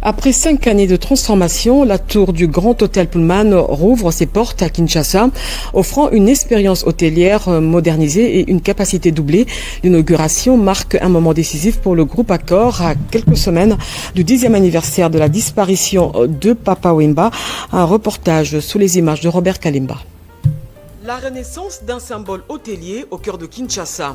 Après 5 années de transformation, la tour du Grand Hôtel Pullman rouvre ses portes à Kinshasa, offrant une expérience hôtelière modernisée et une capacité doublée. L'inauguration marque un moment décisif pour le groupe Accor à quelques semaines du 10e anniversaire de la disparition de Papa Wemba. Un reportage sous les images de Robert Kalimba. La renaissance d'un symbole hôtelier au cœur de Kinshasa.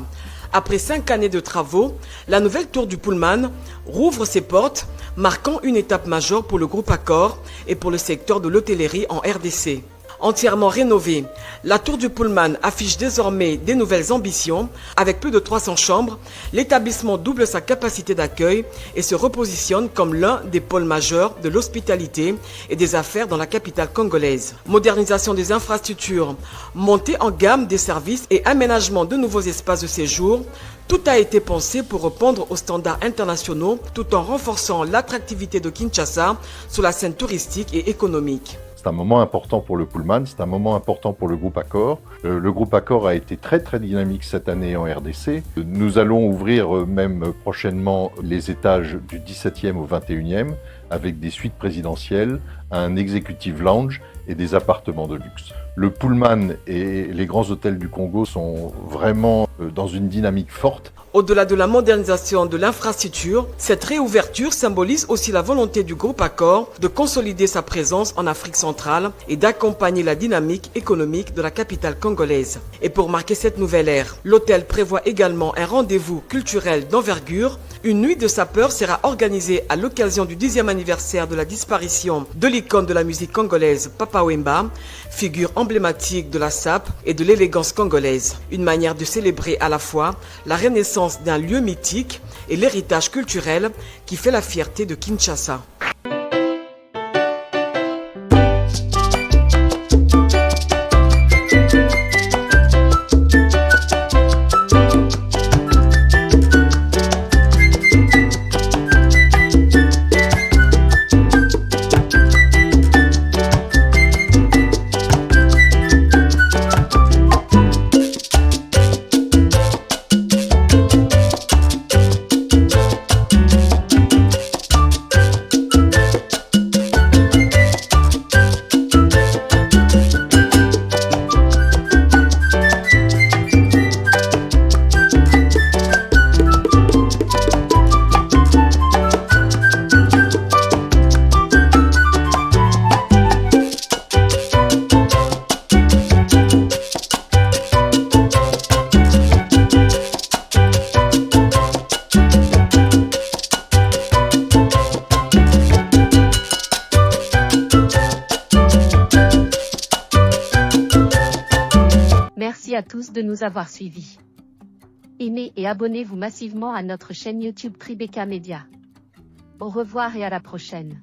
Après 5 années de travaux, la nouvelle tour du Pullman rouvre ses portes, marquant une étape majeure pour le groupe Accor et pour le secteur de l'hôtellerie en RDC. Entièrement rénovée, la tour du Pullman affiche désormais des nouvelles ambitions. Avec plus de 300 chambres, l'établissement double sa capacité d'accueil et se repositionne comme l'un des pôles majeurs de l'hospitalité et des affaires dans la capitale congolaise. Modernisation des infrastructures, montée en gamme des services et aménagement de nouveaux espaces de séjour, tout a été pensé pour répondre aux standards internationaux tout en renforçant l'attractivité de Kinshasa sur la scène touristique et économique. C'est un moment important pour le Pullman, c'est un moment important pour le groupe Accor. Le groupe Accor a été très dynamique cette année en RDC. Nous allons ouvrir même prochainement les étages du 17e au 21e avec des suites présidentielles, un executive lounge et des appartements de luxe. Le Pullman et les grands hôtels du Congo sont vraiment dans une dynamique forte. Au-delà de la modernisation de l'infrastructure, cette réouverture symbolise aussi la volonté du groupe Accor de consolider sa présence en Afrique centrale et d'accompagner la dynamique économique de la capitale congolaise. Et pour marquer cette nouvelle ère, l'hôtel prévoit également un rendez-vous culturel d'envergure. Une nuit de sapeurs sera organisée à l'occasion du 10e anniversaire de la disparition de l'icône de la musique congolaise Papa Wemba, figure emblématique de la SAP et de l'élégance congolaise. Une manière de célébrer à la fois la renaissance d'un lieu mythique et l'héritage culturel qui fait la fierté de Kinshasa. Merci à tous de nous avoir suivis. Aimez et abonnez-vous massivement à notre chaîne YouTube Tribeca Media. Au revoir et à la prochaine.